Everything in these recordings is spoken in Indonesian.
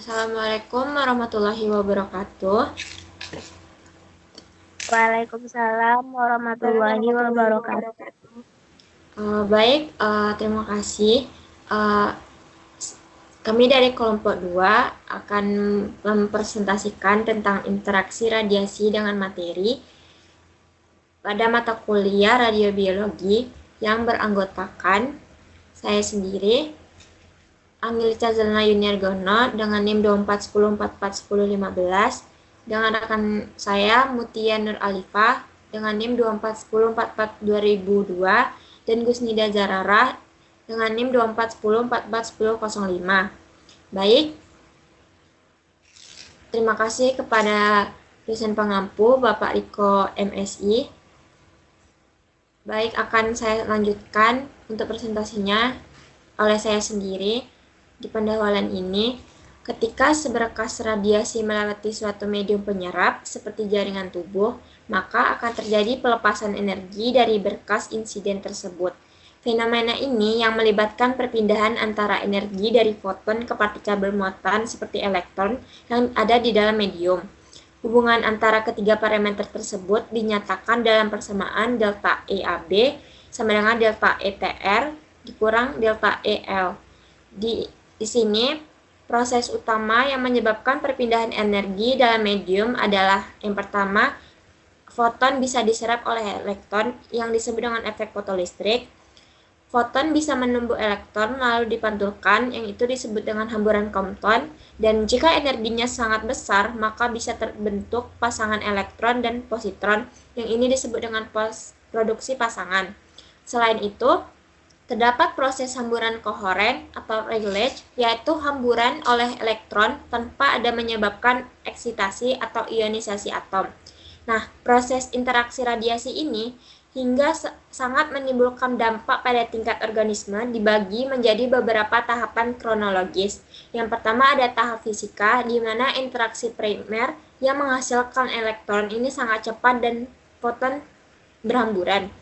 Assalamualaikum warahmatullahi wabarakatuh. Waalaikumsalam warahmatullahi wabarakatuh. Baik, terima kasih. Eh, Kami dari kelompok 2 akan mempresentasikan tentang interaksi radiasi dengan materi pada mata kuliah radiobiologi yang beranggotakan saya sendiri, Angelita Zelna Yuniargono dengan NIM 2410441015, dengan rekan saya Mutia Nur Alifah dengan NIM 2410442002 dan Gusnida Zarara dengan NIM 2410441005. Baik, terima kasih kepada dosen pengampu Bapak Riko MSI. Baik, akan saya lanjutkan untuk presentasinya oleh saya sendiri. Di pendahuluan ini, ketika seberkas radiasi melewati suatu medium penyerap seperti jaringan tubuh, maka akan terjadi pelepasan energi dari berkas insiden tersebut. Fenomena ini yang melibatkan perpindahan antara energi dari foton ke partikel bermuatan seperti elektron yang ada di dalam medium. Hubungan antara ketiga parameter tersebut dinyatakan dalam persamaan delta EAB sama dengan delta ETR dikurang delta EL. Di sini, proses utama yang menyebabkan perpindahan energi dalam medium adalah yang pertama, foton bisa diserap oleh elektron yang disebut dengan efek fotolistrik. Foton bisa menumbuk elektron lalu dipantulkan, yang itu disebut dengan hamburan Compton, dan jika energinya sangat besar, maka bisa terbentuk pasangan elektron dan positron, yang ini disebut dengan produksi pasangan. Selain itu, terdapat proses hamburan kohoren atau regulage, yaitu hamburan oleh elektron tanpa ada menyebabkan eksitasi atau ionisasi atom. Nah, proses interaksi radiasi ini hingga sangat menimbulkan dampak pada tingkat organisme dibagi menjadi beberapa tahapan kronologis. Yang pertama ada tahap fisika, di mana interaksi primer yang menghasilkan elektron ini sangat cepat dan foton berhamburan.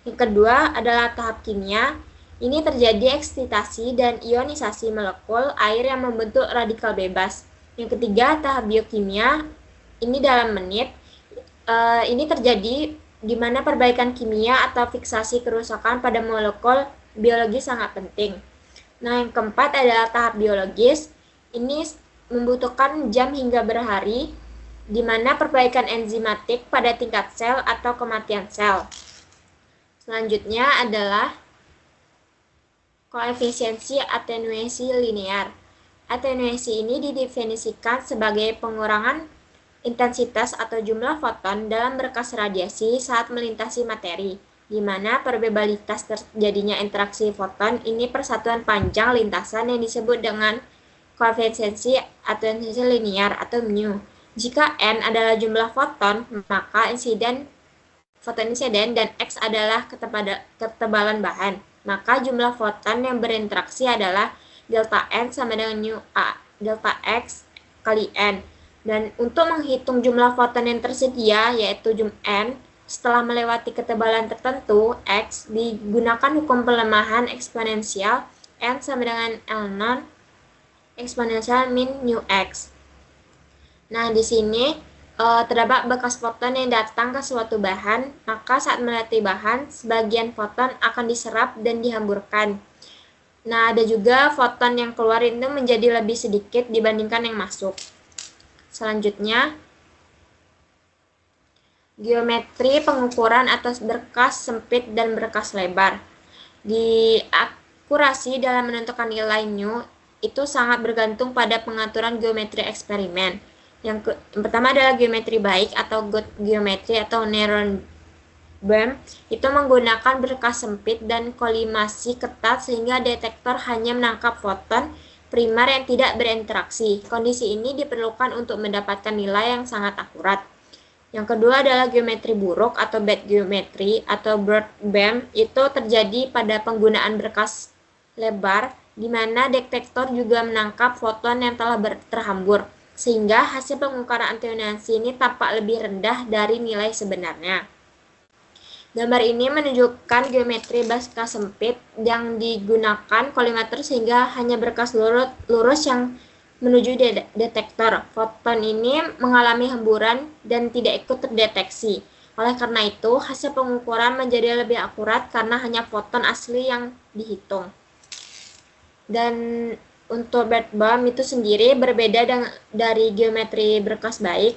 Yang kedua adalah tahap kimia. Ini terjadi eksitasi dan ionisasi molekul air yang membentuk radikal bebas. Yang ketiga, tahap biokimia. Ini dalam menit. Ini terjadi di mana perbaikan kimia atau fiksasi kerusakan pada molekul biologi sangat penting. Nah, yang keempat adalah tahap biologis. Ini membutuhkan jam hingga berhari, di mana perbaikan enzimatik pada tingkat sel atau kematian sel. Selanjutnya adalah koefisiensi atenuasi linear. Atenuasi ini didefinisikan sebagai pengurangan intensitas atau jumlah foton dalam berkas radiasi saat melintasi materi, di mana probabilitas terjadinya interaksi foton ini persatuan panjang lintasan yang disebut dengan koefisiensi atenuasi linear atau mu. Jika n adalah jumlah foton, maka foton insiden dan X adalah ketebalan bahan. Maka jumlah foton yang berinteraksi adalah delta N sama dengan mu A, delta X kali N. Dan untuk menghitung jumlah foton yang tersedia, yaitu jum N, setelah melewati ketebalan tertentu, X, digunakan hukum pelemahan eksponensial N sama dengan L0 eksponensial min mu X. Nah, di sini terdapat bekas foton yang datang ke suatu bahan, maka saat melewati bahan, sebagian foton akan diserap dan dihamburkan. Nah, ada juga foton yang keluar itu menjadi lebih sedikit dibandingkan yang masuk. Selanjutnya, geometri pengukuran atas berkas sempit dan berkas lebar. Di akurasi dalam menentukan nilai mu itu sangat bergantung pada pengaturan geometri eksperimen. Yang pertama adalah geometri baik atau good geometri atau narrow beam, itu menggunakan berkas sempit dan kolimasi ketat sehingga detektor hanya menangkap foton primer yang tidak berinteraksi. Kondisi ini diperlukan untuk mendapatkan nilai yang sangat akurat. Yang kedua adalah geometri buruk atau bad geometry atau broad beam, itu terjadi pada penggunaan berkas lebar di mana detektor juga menangkap foton yang telah terhambur, sehingga hasil pengukuran atenuasi ini tampak lebih rendah dari nilai sebenarnya. Gambar ini menunjukkan geometri berkas sempit yang digunakan kolimator sehingga hanya berkas lurus yang menuju detektor. Foton ini mengalami hemburan dan tidak ikut terdeteksi. Oleh karena itu, hasil pengukuran menjadi lebih akurat karena hanya foton asli yang dihitung. Dan untuk bird bomb itu sendiri berbeda dari geometri berkas baik.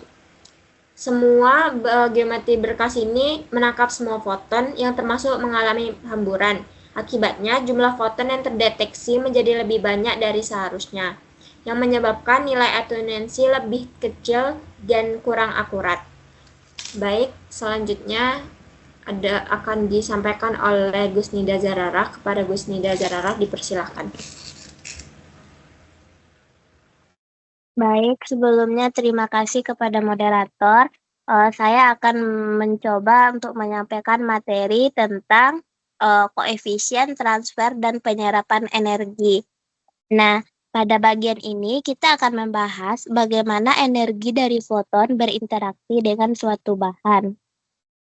Semua geometri berkas ini menangkap semua foton yang termasuk mengalami hamburan. Akibatnya, jumlah foton yang terdeteksi menjadi lebih banyak dari seharusnya, yang menyebabkan nilai atenuansi lebih kecil dan kurang akurat. Baik, selanjutnya akan disampaikan oleh Gusnida Zararah. Kepada Gusnida Zararah, dipersilahkan. Baik, sebelumnya terima kasih kepada moderator. Saya akan mencoba untuk menyampaikan materi tentang koefisien transfer dan penyerapan energi. Nah, pada bagian ini kita akan membahas bagaimana energi dari foton berinteraksi dengan suatu bahan.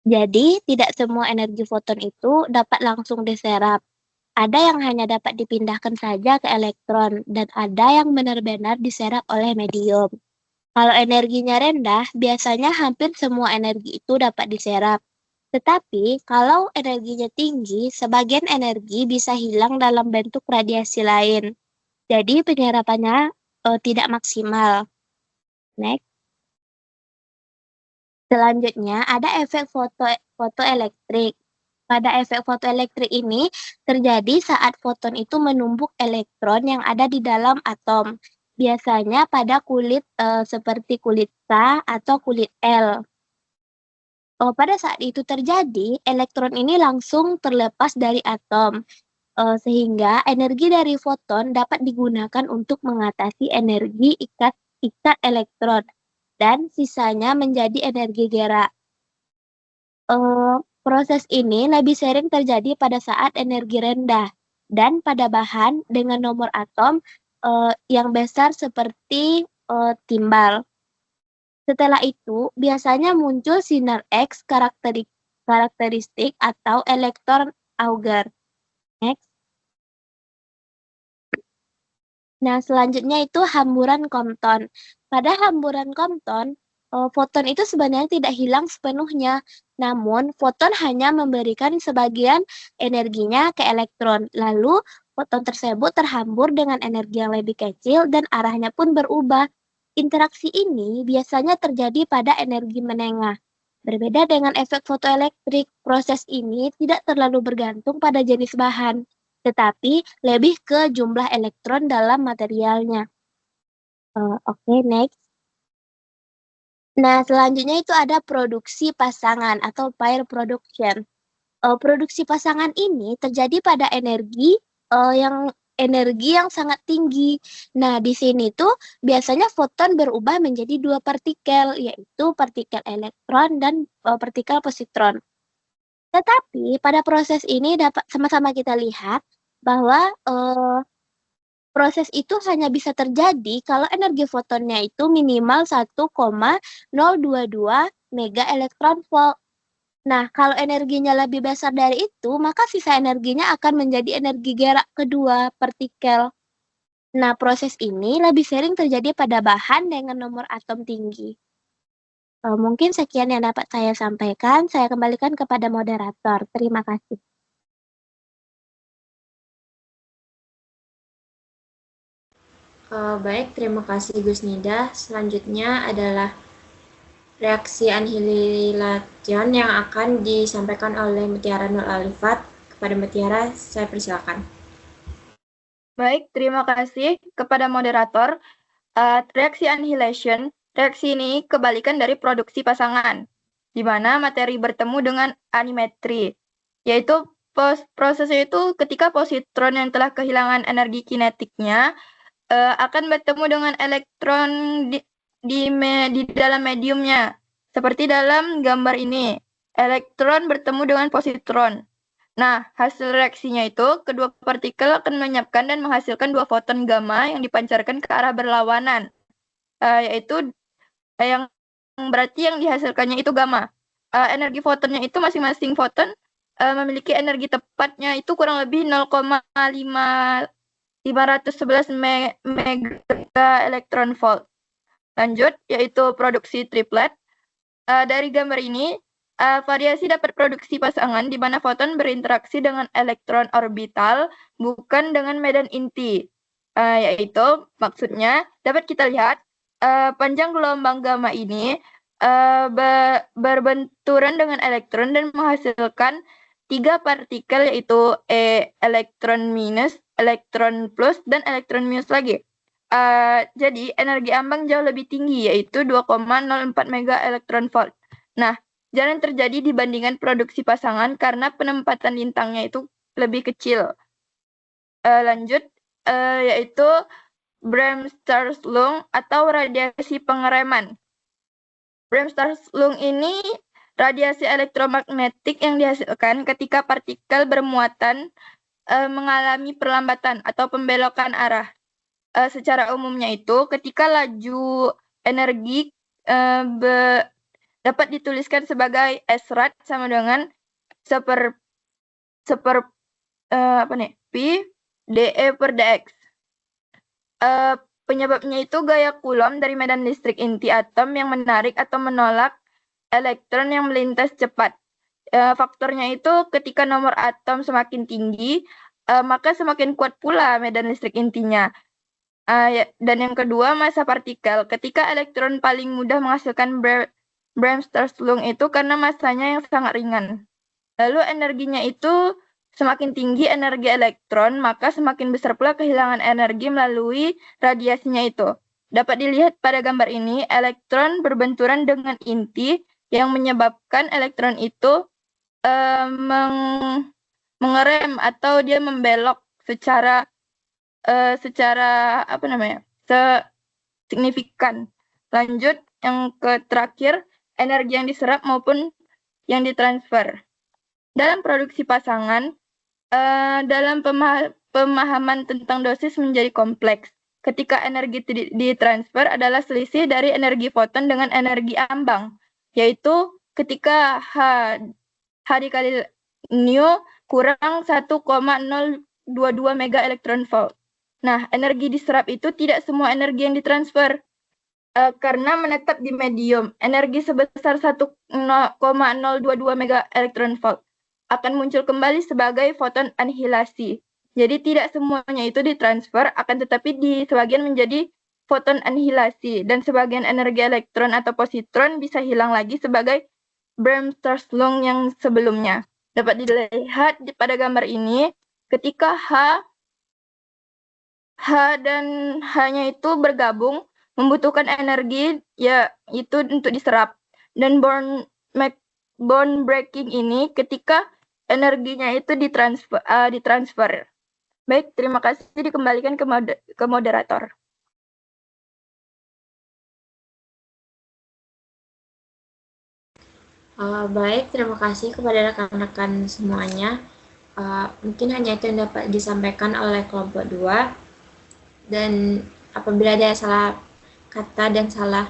Jadi, tidak semua energi foton itu dapat langsung diserap. Ada yang hanya dapat dipindahkan saja ke elektron, dan ada yang benar-benar diserap oleh medium. Kalau energinya rendah, biasanya hampir semua energi itu dapat diserap. Tetapi, kalau energinya tinggi, sebagian energi bisa hilang dalam bentuk radiasi lain. Jadi, penyerapannya tidak maksimal. Next. Selanjutnya, ada efek fotoelektrik. Pada efek fotoelektrik ini terjadi saat foton itu menumpuk elektron yang ada di dalam atom, biasanya pada kulit seperti kulit K atau kulit L. Pada saat itu terjadi, elektron ini langsung terlepas dari atom, sehingga energi dari foton dapat digunakan untuk mengatasi energi ikat elektron, dan sisanya menjadi energi gerak. Proses ini lebih sering terjadi pada saat energi rendah dan pada bahan dengan nomor atom yang besar seperti timbal. Setelah itu, biasanya muncul sinar X karakteristik atau elektron Auger. Next. Nah, selanjutnya itu hamburan Compton. Pada hamburan Compton, foton itu sebenarnya tidak hilang sepenuhnya, namun foton hanya memberikan sebagian energinya ke elektron. Lalu, foton tersebut terhambur dengan energi yang lebih kecil dan arahnya pun berubah. Interaksi ini biasanya terjadi pada energi menengah. Berbeda dengan efek fotoelektrik, proses ini tidak terlalu bergantung pada jenis bahan, tetapi lebih ke jumlah elektron dalam materialnya. Oke, next. Nah, selanjutnya itu ada produksi pasangan atau pair production. Produksi pasangan ini terjadi pada energi yang sangat tinggi. Nah, di sini tuh biasanya foton berubah menjadi dua partikel, yaitu partikel elektron dan partikel positron. Tetapi pada proses ini dapat sama-sama kita lihat bahwa proses itu hanya bisa terjadi kalau energi fotonnya itu minimal 1,022 mega elektron volt. Nah, kalau energinya lebih besar dari itu, maka sisa energinya akan menjadi energi gerak kedua partikel. Nah, proses ini lebih sering terjadi pada bahan dengan nomor atom tinggi. Mungkin sekian yang dapat saya sampaikan. Saya kembalikan kepada moderator. Terima kasih. Baik, terima kasih Gusnida. Selanjutnya adalah reaksi anihilation yang akan disampaikan oleh Mutiara Nur Alifat. Kepada Mutiara, saya persilakan. Baik, terima kasih kepada moderator. Reaksi annihilation, reaksi ini kebalikan dari produksi pasangan, di mana materi bertemu dengan animetri, yaitu prosesnya itu ketika positron yang telah kehilangan energi kinetiknya akan bertemu dengan elektron di dalam mediumnya. Seperti dalam gambar ini, elektron bertemu dengan positron. Nah, hasil reaksinya itu, kedua partikel akan menyiapkan dan menghasilkan dua foton gamma yang dipancarkan ke arah berlawanan, yaitu yang berarti yang dihasilkannya itu gamma. Energi fotonnya itu masing-masing foton memiliki energi tepatnya itu kurang lebih 0,5 511 mega electron volt. Lanjut, yaitu produksi triplet. Dari gambar ini, variasi dapat produksi pasangan di mana foton berinteraksi dengan elektron orbital, bukan dengan medan inti. Yaitu, maksudnya, dapat kita lihat, panjang gelombang gamma ini berbenturan dengan elektron dan menghasilkan 3 partikel, yaitu elektron minus, elektron plus, dan elektron minus lagi. Jadi energi ambang jauh lebih tinggi, yaitu 2,04 mega elektron volt. Nah, jarang terjadi dibandingkan produksi pasangan karena penempatan lintangnya itu lebih kecil. Lanjut, yaitu Bremsstrahlung atau radiasi pengereman. Bremsstrahlung ini radiasi elektromagnetik yang dihasilkan ketika partikel bermuatan mengalami perlambatan atau pembelokan arah. Secara umumnya itu, ketika laju energi dapat dituliskan sebagai S rad sama dengan Pi dE per dx. Penyebabnya itu gaya Coulomb dari medan listrik inti atom yang menarik atau menolak elektron yang melintas cepat. Faktornya itu ketika nomor atom semakin tinggi, maka semakin kuat pula medan listrik intinya. Dan yang kedua, massa partikel. Ketika elektron paling mudah menghasilkan Bremsstrahlung itu karena massanya yang sangat ringan. Lalu energinya itu semakin tinggi energi elektron, maka semakin besar pula kehilangan energi melalui radiasinya itu. Dapat dilihat pada gambar ini, elektron berbenturan dengan inti yang menyebabkan elektron itu mengerem atau dia membelok secara signifikan. Lanjut, yang terakhir, energi yang diserap maupun yang ditransfer. Dalam produksi pasangan, dalam pemahaman tentang dosis menjadi kompleks. Ketika energi ditransfer adalah selisih dari energi foton dengan energi ambang, yaitu ketika H dikali nu kurang 1,022 mega elektron volt. Nah, energi diserap itu tidak semua energi yang ditransfer. Karena menetap di medium, energi sebesar 1,022 mega elektron volt akan muncul kembali sebagai foton anihilasi. Jadi tidak semuanya itu ditransfer, akan tetapi di sebagian menjadi foton anihilasi, dan sebagian energi elektron atau positron bisa hilang lagi sebagai Bremsstrahlung yang sebelumnya. Dapat dilihat pada gambar ini, ketika H dan H-nya itu bergabung, membutuhkan energi yaitu untuk diserap. Dan bond breaking ini ketika energinya itu ditransfer. Baik, terima kasih, dikembalikan ke moderator. Baik, terima kasih kepada rekan-rekan semuanya. Mungkin hanya itu yang dapat disampaikan oleh kelompok 2. Dan apabila ada salah kata dan salah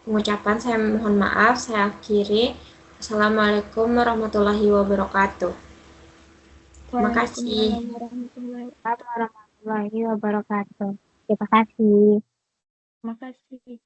pengucapan, saya mohon maaf. Saya akhiri. Assalamualaikum warahmatullahi wabarakatuh. Terima kasih. Warahmatullahi wabarakatuh. Terima kasih. Terima kasih.